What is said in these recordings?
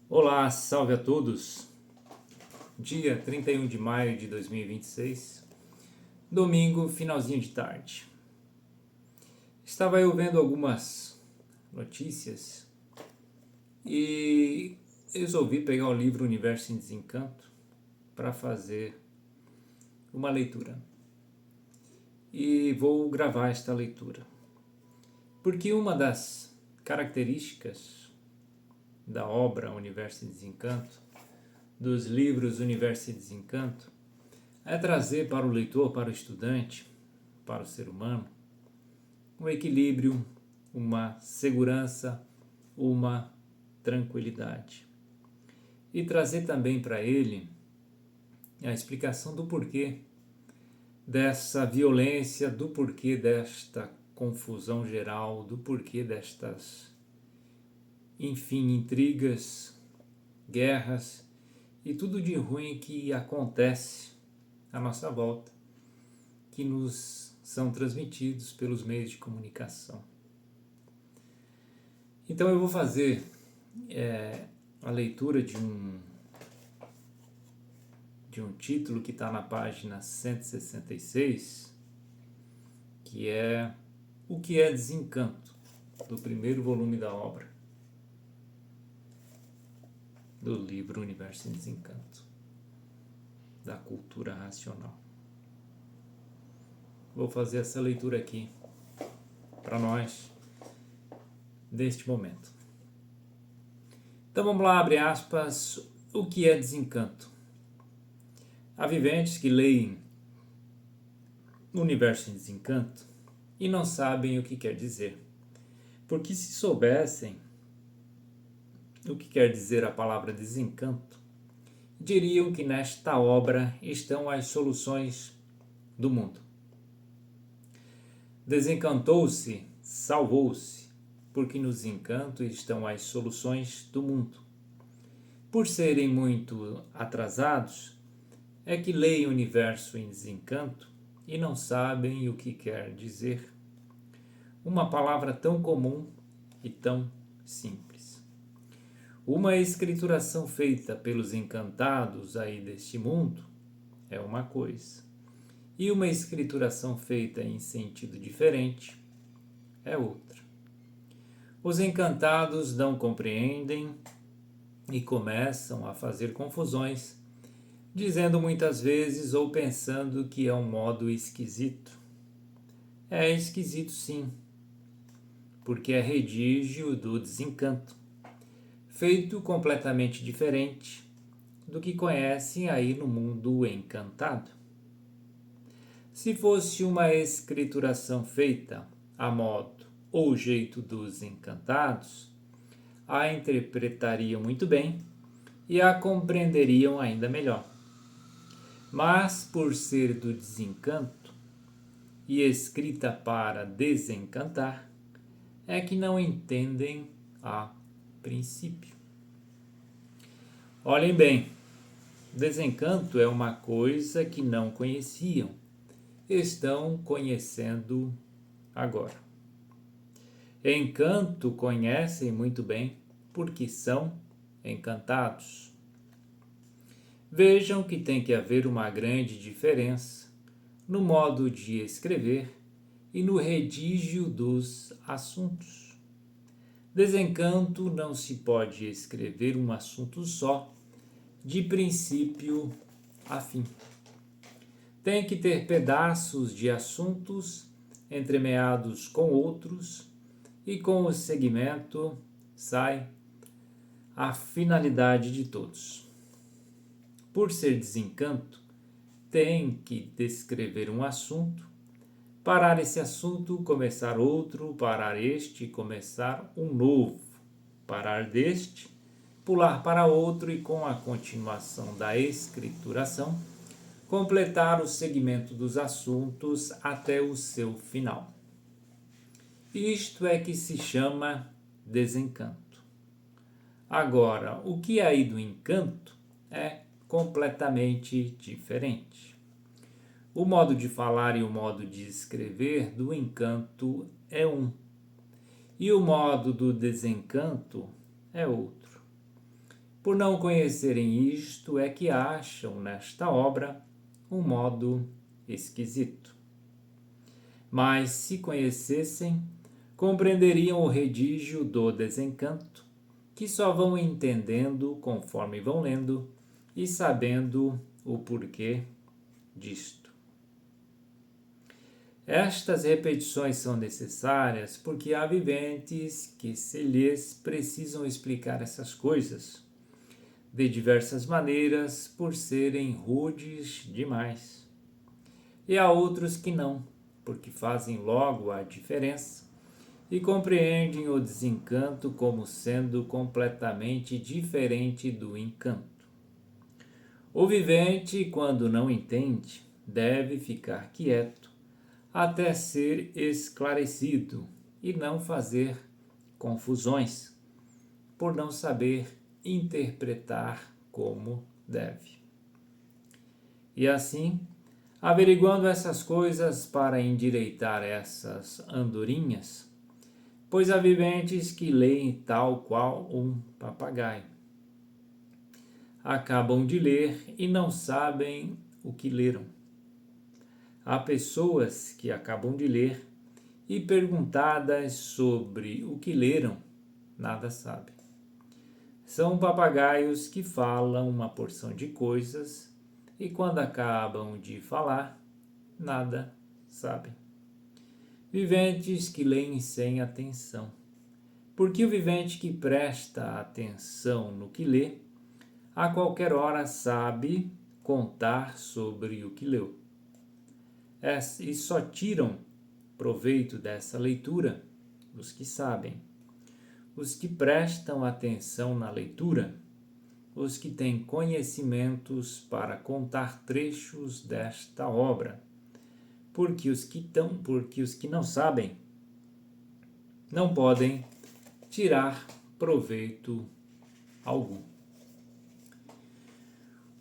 Olá, salve a todos! Dia 31 de maio de 2026, domingo, finalzinho de tarde. Estava eu vendo algumas notícias e resolvi pegar o livro Universo em Desencanto para fazer uma leitura. E vou gravar esta leitura. Porque uma das características da obra Universo em Desencanto, dos livros Universo em Desencanto, é trazer para o leitor, para o estudante, para o ser humano, um equilíbrio, uma segurança, uma tranquilidade. E trazer também para ele a explicação do porquê dessa violência, do porquê desta confusão geral, do porquê destas, enfim, intrigas, guerras e tudo de ruim que acontece à nossa volta, que nos são transmitidos pelos meios de comunicação. Então eu vou fazer a leitura de um título que está na página 166, que é O que é Desencanto, do primeiro volume da obra, do livro Universo em Desencanto, da cultura racional. Vou fazer essa leitura aqui para nós neste momento. Então vamos lá, abre aspas, o que é desencanto? Há viventes que leem o Universo em Desencanto e não sabem o que quer dizer, porque se soubessem o que quer dizer a palavra desencanto, diriam que nesta obra estão as soluções do mundo. Desencantou-se, salvou-se, porque nos encantos estão as soluções do mundo. Por serem muito atrasados, é que leem o Universo em Desencanto e não sabem o que quer dizer. Uma palavra tão comum e tão simples. Uma escrituração feita pelos encantados aí deste mundo é uma coisa, e uma escrituração feita em sentido diferente é outra. Os encantados não compreendem e começam a fazer confusões, dizendo muitas vezes ou pensando que é um modo esquisito. É esquisito sim, porque é redígio do desencanto, feito completamente diferente do que conhecem aí no mundo encantado. Se fosse uma escrituração feita a modo ou jeito dos encantados, a interpretariam muito bem e a compreenderiam ainda melhor. Mas por ser do desencanto e escrita para desencantar, é que não entendem a princípio. Olhem bem, desencanto é uma coisa que não conheciam, estão conhecendo agora. Encanto conhecem muito bem, porque são encantados. Vejam que tem que haver uma grande diferença no modo de escrever e no redígio dos assuntos. Desencanto não se pode escrever um assunto só, de princípio a fim. Tem que ter pedaços de assuntos entremeados com outros, e com o segmento sai a finalidade de todos. Por ser desencanto, tem que descrever um assunto, parar esse assunto, começar outro, parar este, começar um novo, parar deste, pular para outro e com a continuação da escrituração, completar o segmento dos assuntos até o seu final. Isto é que se chama desencanto. Agora, o que é aí do encanto é completamente diferente. O modo de falar e o modo de escrever do encanto é um, e o modo do desencanto é outro. Por não conhecerem isto, é que acham nesta obra um modo esquisito. Mas, se conhecessem, compreenderiam o redígio do desencanto, que só vão entendendo conforme vão lendo e sabendo o porquê disto. Estas repetições são necessárias porque há viventes que se lhes precisam explicar essas coisas de diversas maneiras por serem rudes demais. E há outros que não, porque fazem logo a diferença e compreendem o desencanto como sendo completamente diferente do encanto. O vivente, quando não entende, deve ficar quieto até ser esclarecido e não fazer confusões, por não saber interpretar como deve. E assim, averiguando essas coisas para endireitar essas andorinhas, pois há viventes que leem tal qual um papagaio. Acabam de ler e não sabem o que leram. Há pessoas que acabam de ler e, perguntadas sobre o que leram, nada sabem. São papagaios que falam uma porção de coisas e, quando acabam de falar, nada sabem. Viventes que leem sem atenção. Porque o vivente que presta atenção no que lê, a qualquer hora sabe contar sobre o que leu. E só tiram proveito dessa leitura os que sabem, os que prestam atenção na leitura, os que têm conhecimentos para contar trechos desta obra, porque os que não sabem não podem tirar proveito algum.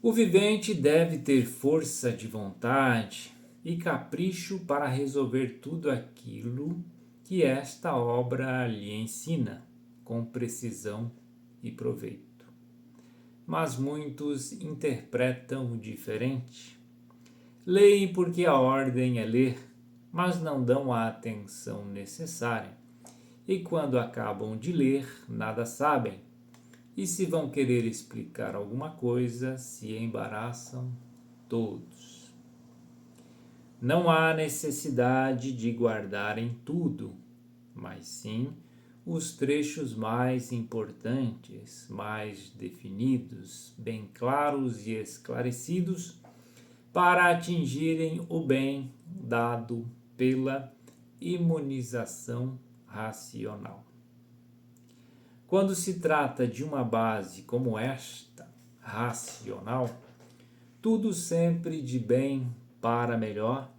O vivente deve ter força de vontade e capricho para resolver tudo aquilo que esta obra lhe ensina, com precisão e proveito. Mas muitos interpretam diferente. Leem porque a ordem é ler, mas não dão a atenção necessária. E quando acabam de ler, nada sabem. E se vão querer explicar alguma coisa, se embaraçam todos. Não há necessidade de guardarem tudo, mas sim os trechos mais importantes, mais definidos, bem claros e esclarecidos, para atingirem o bem dado pela imunização racional. Quando se trata de uma base como esta, racional, tudo sempre de bem para melhor,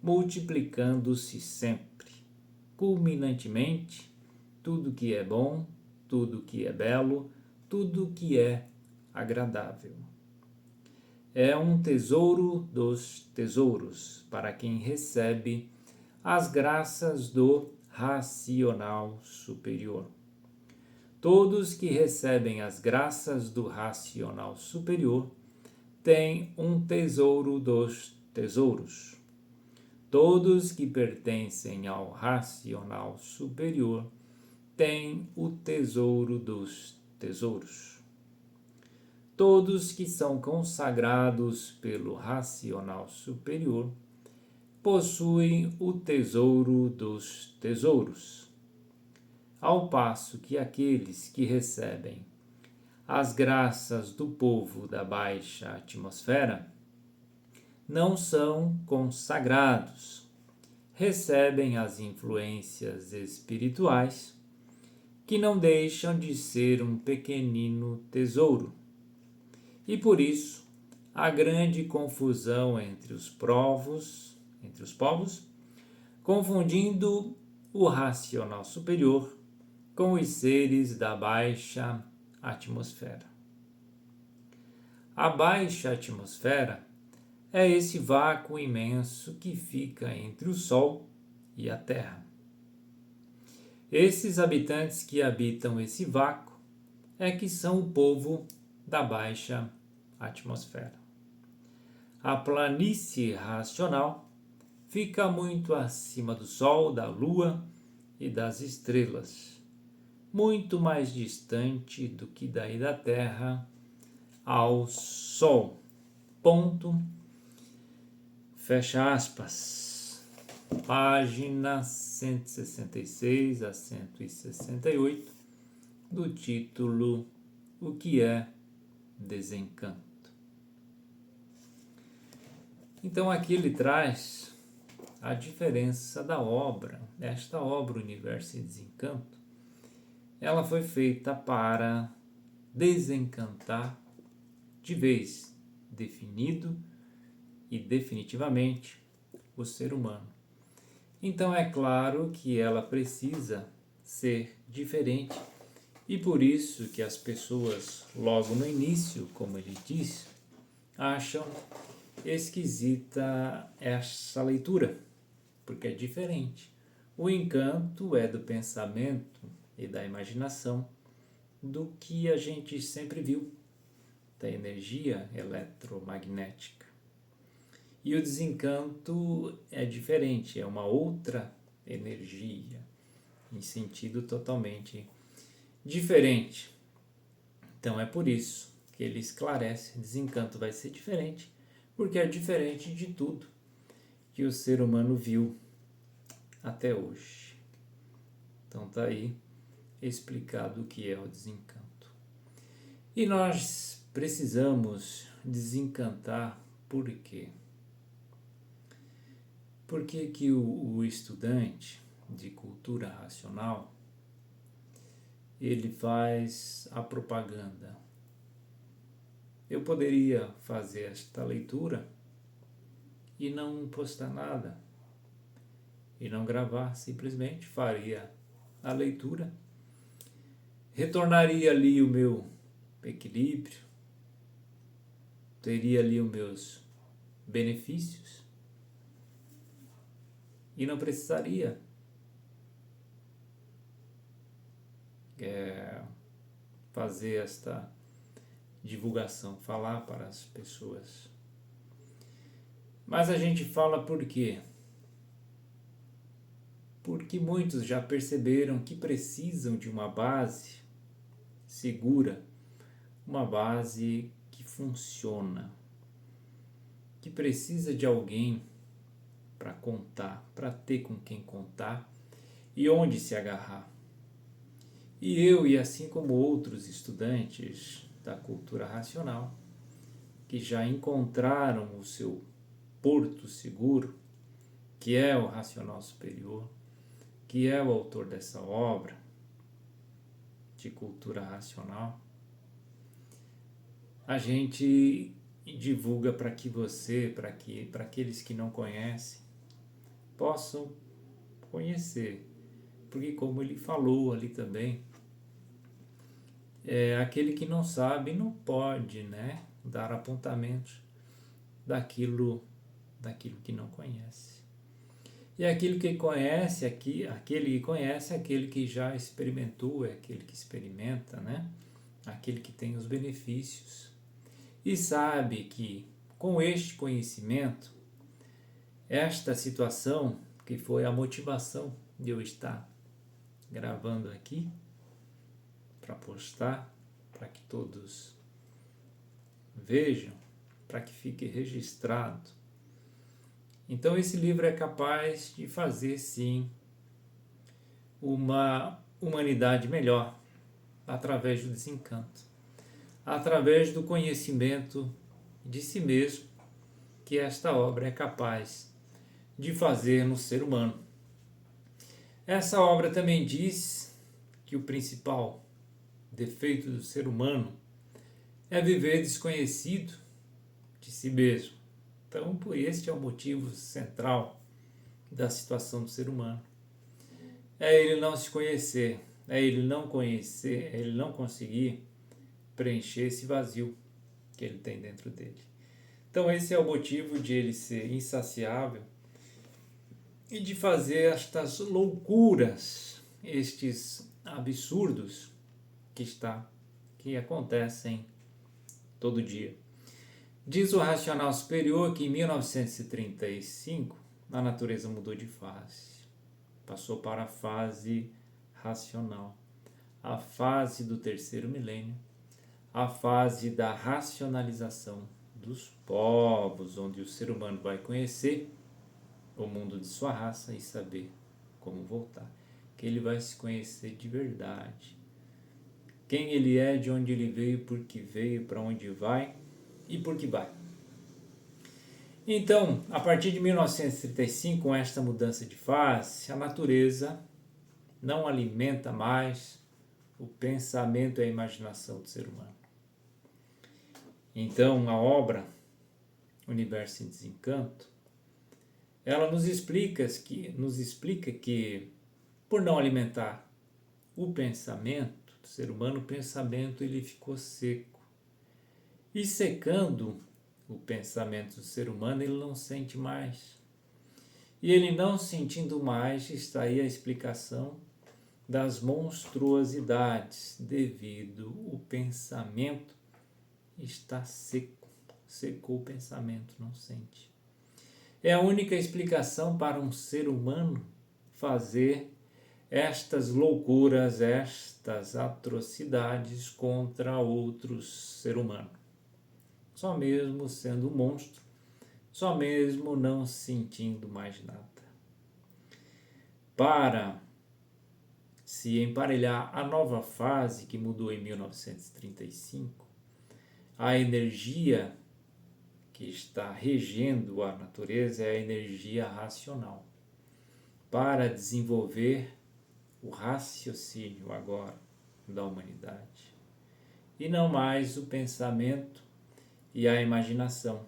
multiplicando-se sempre, culminantemente, tudo que é bom, tudo que é belo, tudo que é agradável. É um tesouro dos tesouros para quem recebe as graças do racional superior. Todos que recebem as graças do racional superior têm um tesouro dos tesouros. Todos que pertencem ao racional superior têm o tesouro dos tesouros. Todos que são consagrados pelo racional superior possuem o tesouro dos tesouros, ao passo que aqueles que recebem as graças do povo da baixa atmosfera não são consagrados, recebem as influências espirituais que não deixam de ser um pequenino tesouro. E por isso, há grande confusão entre os povos, confundindo o racional superior com os seres da baixa atmosfera. A baixa atmosfera é esse vácuo imenso que fica entre o Sol e a Terra. Esses habitantes que habitam esse vácuo é que são o povo da baixa atmosfera. A planície racional fica muito acima do Sol, da Lua e das estrelas, muito mais distante do que daí da Terra ao Sol. Ponto. Fecha aspas. Página 166 a 168 do título O que é desencanto? Então aqui ele traz a diferença da obra. Esta obra, Universo e Desencanto, ela foi feita para desencantar de vez, definido e definitivamente, o ser humano. Então é claro que ela precisa ser diferente e por isso que as pessoas logo no início, como ele disse, acham esquisita essa leitura, porque é diferente. O encanto é do pensamento e da imaginação do que a gente sempre viu, da energia eletromagnética. E o desencanto é diferente, é uma outra energia, em sentido totalmente diferente. Então é por isso que ele esclarece, desencanto vai ser diferente, porque é diferente de tudo que o ser humano viu até hoje. Então tá aí explicado o que é o desencanto. E nós precisamos desencantar por quê? Por que o estudante de cultura racional ele faz a propaganda? Eu poderia fazer esta leitura e não postar nada, e não gravar, simplesmente faria a leitura, retornaria ali o meu equilíbrio, teria ali os meus benefícios e não precisaria fazer esta divulgação, falar para as pessoas. Mas a gente fala por quê? Porque muitos já perceberam que precisam de uma base segura, uma base que funciona, que precisa de alguém para contar, para ter com quem contar e onde se agarrar. E eu, e assim como outros estudantes da cultura racional, que já encontraram o seu porto seguro, que é o racional superior, que é o autor dessa obra de cultura racional, a gente divulga para que você, para aqueles que não conhecem, possam conhecer. Porque como ele falou ali também, aquele que não sabe não pode, né, dar apontamentos daquilo que não conhece. E aquele que conhece, aquele que já experimentou, é aquele que experimenta, né? Aquele que tem os benefícios. E sabe que com este conhecimento, esta situação que foi a motivação de eu estar gravando aqui, para postar, para que todos vejam, para que fique registrado. Então esse livro é capaz de fazer sim uma humanidade melhor através do desencanto, através do conhecimento de si mesmo que esta obra é capaz de fazer no ser humano. Essa obra também diz que o principal defeito do ser humano é viver desconhecido de si mesmo. Então, por este é o motivo central da situação do ser humano. É ele não se conhecer, é ele não conhecer, é ele não conseguir preencher esse vazio que ele tem dentro dele. Então, esse é o motivo de ele ser insaciável e de fazer estas loucuras, estes absurdos que acontecem todo dia. Diz o racional superior que em 1935 a natureza mudou de fase, passou para a fase racional, a fase do terceiro milênio, a fase da racionalização dos povos, onde o ser humano vai conhecer o mundo de sua raça e saber como voltar, que ele vai se conhecer de verdade, quem ele é, de onde ele veio, por que veio, para onde vai e por que vai. Então, a partir de 1935, com esta mudança de fase, a natureza não alimenta mais o pensamento e a imaginação do ser humano. Então, a obra Universo em Desencanto, ela nos explica que, por não alimentar o pensamento do ser humano, o pensamento ele ficou seco. E secando o pensamento do ser humano, ele não sente mais. E ele não sentindo mais, está aí a explicação das monstruosidades, devido o pensamento está seco. Secou o pensamento, não sente. É a única explicação para um ser humano fazer estas loucuras, estas atrocidades contra outros seres humanos. Só mesmo sendo um monstro, só mesmo não sentindo mais nada. Para se emparelhar a nova fase que mudou em 1935, a energia que está regendo a natureza é a energia racional. Para desenvolver o raciocínio agora da humanidade. E não mais o pensamento e a imaginação,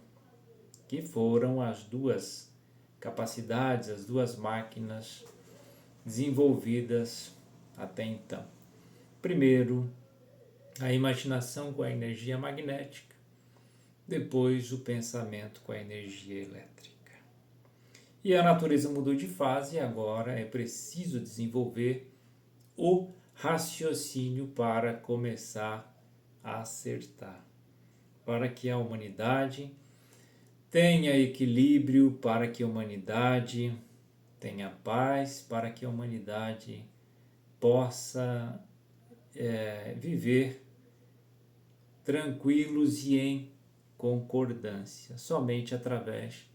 que foram as duas capacidades, as duas máquinas desenvolvidas até então. Primeiro, a imaginação com a energia magnética, depois o pensamento com a energia elétrica. E a natureza mudou de fase e agora é preciso desenvolver o raciocínio para começar a acertar, para que a humanidade tenha equilíbrio, para que a humanidade tenha paz, para que a humanidade possa viver tranquilos e em concordância, somente através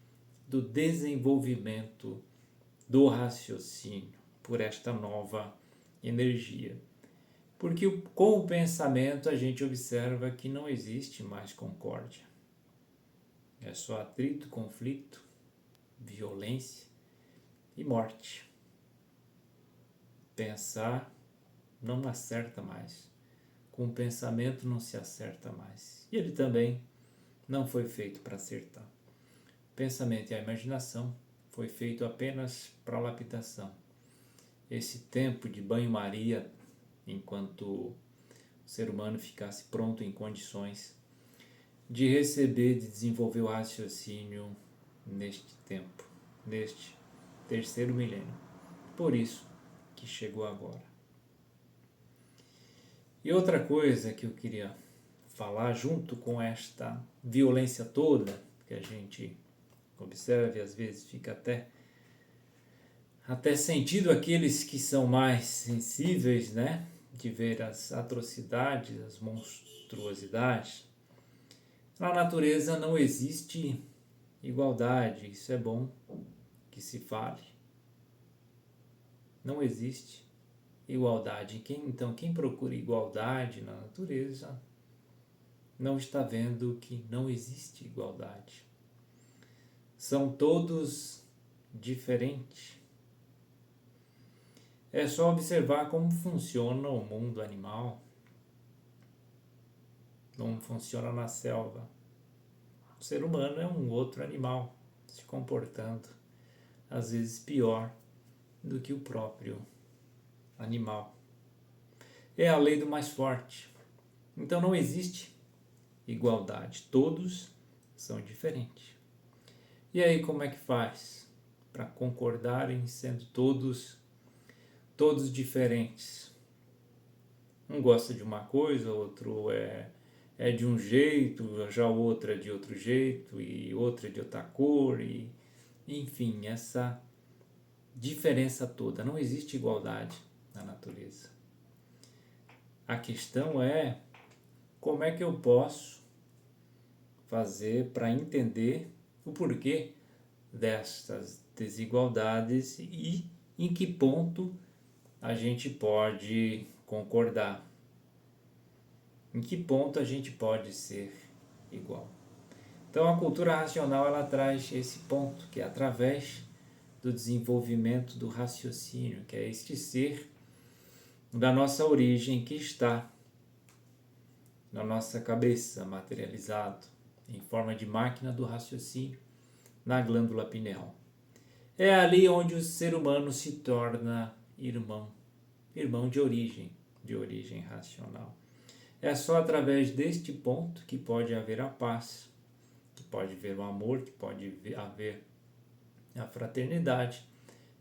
do desenvolvimento do raciocínio por esta nova energia. Porque com o pensamento a gente observa que não existe mais concórdia. É só atrito, conflito, violência e morte. Pensar não acerta mais. Com o pensamento não se acerta mais. E ele também não foi feito para acertar. O pensamento e a imaginação foi feito apenas para lapidação. Esse tempo de banho-maria, enquanto o ser humano ficasse pronto em condições de receber, de desenvolver o raciocínio neste tempo, neste terceiro milênio. Por isso que chegou agora. E outra coisa que eu queria falar, junto com esta violência toda que a gente observa e às vezes fica até sentido aqueles que são mais sensíveis, né, de ver as atrocidades, as monstruosidades. Na natureza não existe igualdade, isso é bom que se fale. Não existe igualdade. Então, quem procura igualdade na natureza não está vendo que não existe igualdade. São todos diferentes. É só observar como funciona o mundo animal, como funciona na selva. O ser humano é um outro animal, se comportando, às vezes, pior do que o próprio animal. É a lei do mais forte. Então não existe igualdade. Todos são diferentes. E aí como é que faz para concordarem sendo todos diferentes? Um gosta de uma coisa, outro é de um jeito, já o outro é de outro jeito, e outro é de outra cor, e enfim, essa diferença toda. Não existe igualdade na natureza. A questão é como é que eu posso fazer para entender o porquê destas desigualdades e em que ponto a gente pode concordar, em que ponto a gente pode ser igual. Então a cultura racional ela traz esse ponto, que é através do desenvolvimento do raciocínio, que é este ser da nossa origem que está na nossa cabeça, materializado em forma de máquina do raciocínio na glândula pineal. É ali onde o ser humano se torna irmão de origem racional. É só através deste ponto que pode haver a paz, que pode haver o amor, que pode haver a fraternidade,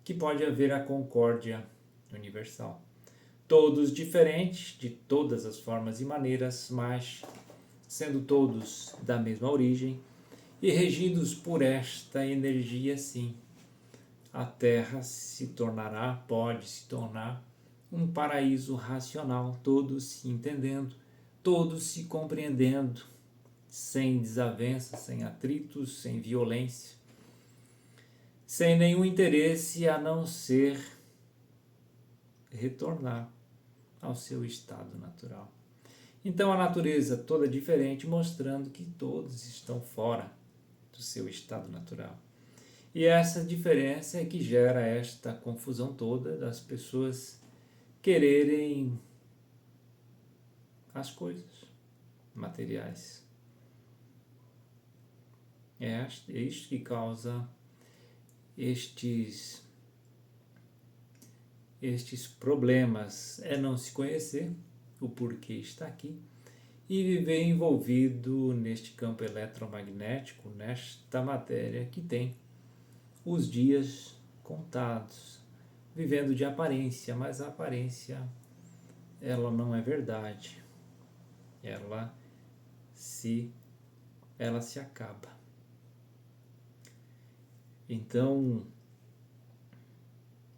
que pode haver a concórdia universal. Todos diferentes, de todas as formas e maneiras, mas sendo todos da mesma origem e regidos por esta energia, sim. A Terra pode se tornar um paraíso racional, todos se entendendo, todos se compreendendo, sem desavenças, sem atritos, sem violência, sem nenhum interesse a não ser retornar ao seu estado natural. Então a natureza toda diferente, mostrando que todos estão fora do seu estado natural. E essa diferença é que gera esta confusão toda das pessoas quererem as coisas materiais. É isto que causa estes problemas, é não se conhecer o porquê está aqui e viver envolvido neste campo eletromagnético, nesta matéria que tem os dias contados, vivendo de aparência, mas a aparência ela não é verdade, ela se acaba. Então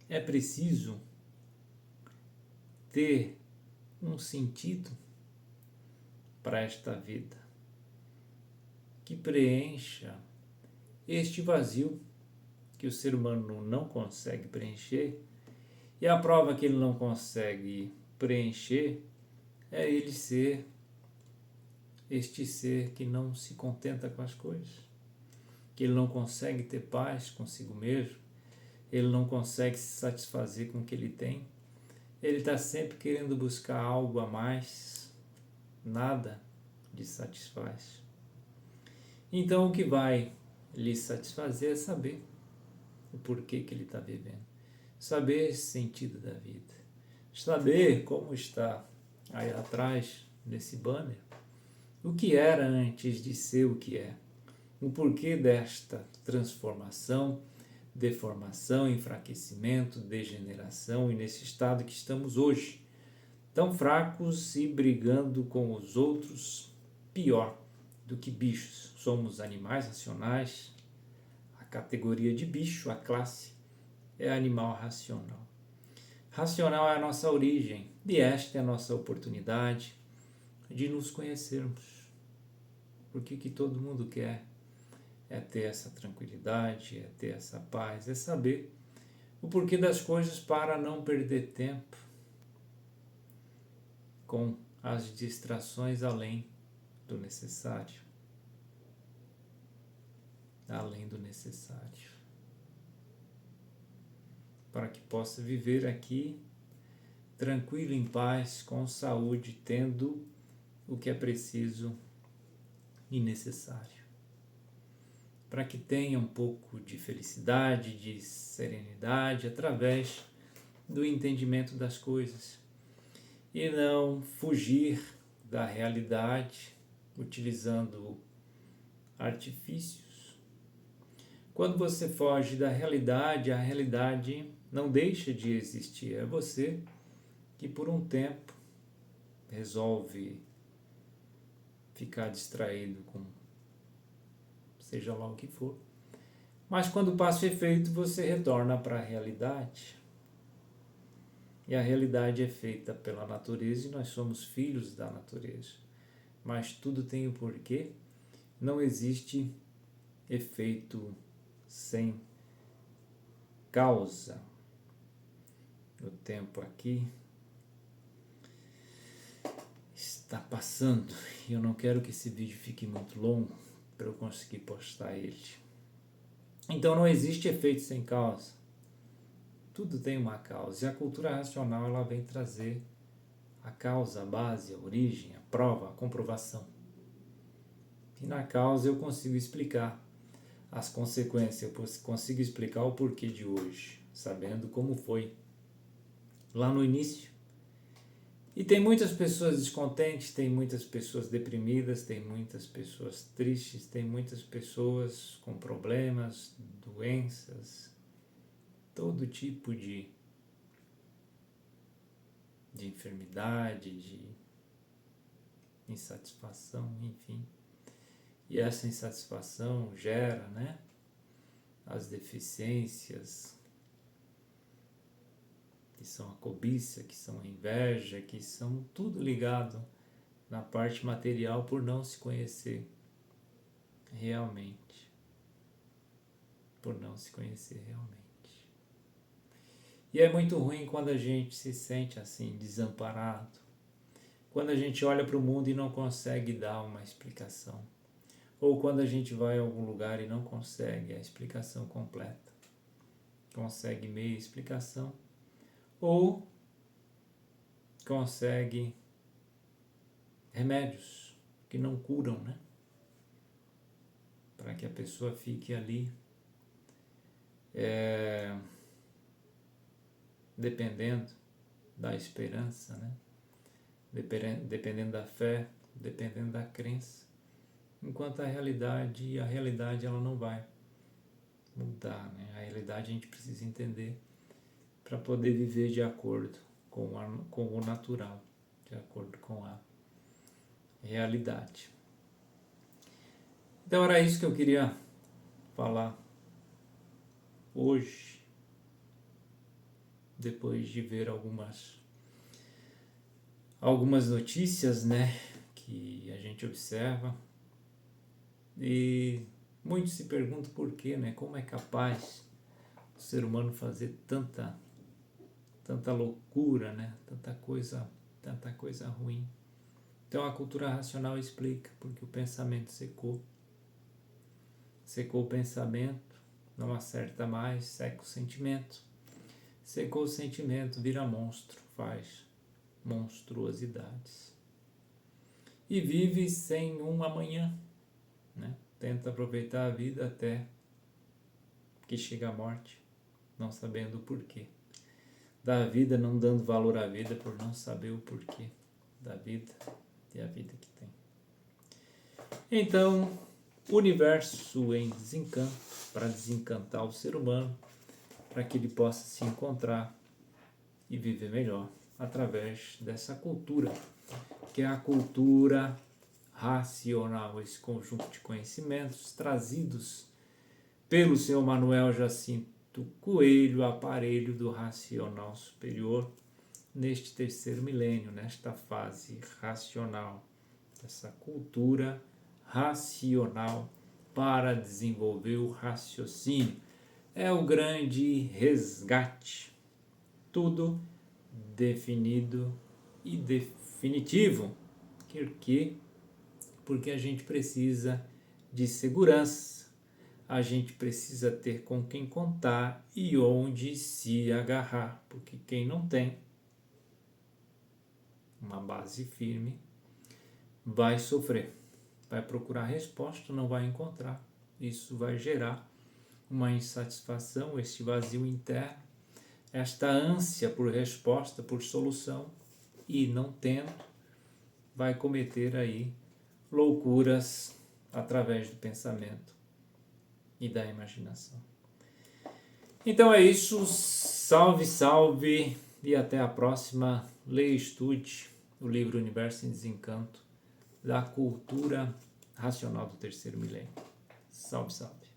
é preciso ter um sentido para esta vida que preencha este vazio que o ser humano não consegue preencher, e a prova que ele não consegue preencher é ele ser este ser que não se contenta com as coisas, que ele não consegue ter paz consigo mesmo, ele não consegue se satisfazer com o que ele tem, ele está sempre querendo buscar algo a mais, nada lhe satisfaz. Então o que vai lhe satisfazer é saber o porquê que ele está vivendo, saber esse sentido da vida, saber como está aí atrás desse banner, o que era antes de ser o que é, o porquê desta transformação, deformação, enfraquecimento, degeneração e nesse estado que estamos hoje, tão fracos e brigando com os outros, pior do que bichos. Somos animais racionais, a categoria de bicho, a classe, é animal racional. Racional é a nossa origem e esta é a nossa oportunidade de nos conhecermos. Porque que todo mundo quer é ter essa tranquilidade, é ter essa paz, é saber o porquê das coisas para não perder tempo com as distrações além do necessário. Além do necessário. Para que possa viver aqui tranquilo, em paz, com saúde, tendo o que é preciso e necessário. Para que tenha um pouco de felicidade, de serenidade, através do entendimento das coisas. E não fugir da realidade, utilizando artifícios. Quando você foge da realidade, a realidade não deixa de existir. É você que por um tempo resolve ficar distraído com seja lá o que for. Mas quando o passo é feito, você retorna para a realidade. E a realidade é feita pela natureza e nós somos filhos da natureza. Mas tudo tem um porquê. Não existe efeito sem causa. O tempo aqui está passando e eu não quero que esse vídeo fique muito longo para eu conseguir postar ele. Então não existe efeito sem causa. Tudo tem uma causa. E a cultura racional ela vem trazer a causa, a base, a origem, a prova, a comprovação. E na causa eu consigo explicar as consequências, eu consigo explicar o porquê de hoje, sabendo como foi lá no início. E tem muitas pessoas descontentes, tem muitas pessoas deprimidas, tem muitas pessoas tristes, tem muitas pessoas com problemas, doenças, todo tipo de enfermidade, de insatisfação, enfim. E essa insatisfação gera, né, as deficiências, que são a cobiça, que são a inveja, que são tudo ligado na parte material por não se conhecer realmente. Por não se conhecer realmente. E é muito ruim quando a gente se sente assim, desamparado. Quando a gente olha para o mundo e não consegue dar uma explicação. Ou quando a gente vai a algum lugar e não consegue a explicação completa. Consegue meia explicação. Ou consegue remédios que não curam, né? Para que a pessoa fique ali dependendo da esperança, né? Dependendo da fé, dependendo da crença, enquanto a realidade ela não vai mudar, né? A realidade a gente precisa entender para poder viver de acordo com o natural, de acordo com a realidade. Então era isso que eu queria falar hoje, depois de ver algumas notícias, né, que a gente observa, e muitos se perguntam por quê, né, como é capaz o ser humano fazer tanta loucura, né, tanta coisa ruim. Então a cultura racional explica, porque o pensamento secou o pensamento, não acerta mais, seca o sentimento. Secou o sentimento, vira monstro, faz monstruosidades. E vive sem um amanhã, né? Tenta aproveitar a vida até que chega a morte, não sabendo o porquê. Da vida, não dando valor à vida por não saber o porquê da vida e a vida que tem. Então, universo em desencanto, para desencantar o ser humano, para que ele possa se encontrar e viver melhor através dessa cultura, que é a cultura racional, esse conjunto de conhecimentos trazidos pelo senhor Manuel Jacinto Coelho, aparelho do racional superior, neste terceiro milênio, nesta fase racional, essa cultura racional para desenvolver o raciocínio. É o grande resgate. Tudo definido e definitivo. Porque a gente precisa de segurança, a gente precisa ter com quem contar e onde se agarrar, porque quem não tem uma base firme vai sofrer, vai procurar resposta, não vai encontrar. Isso vai gerar uma insatisfação, este vazio interno, esta ânsia por resposta, por solução, e não tendo, vai cometer aí loucuras através do pensamento e da imaginação. Então é isso, salve, salve, e até a próxima. Leia e estude o livro Universo em Desencanto, da cultura racional do terceiro milênio. Salve, salve!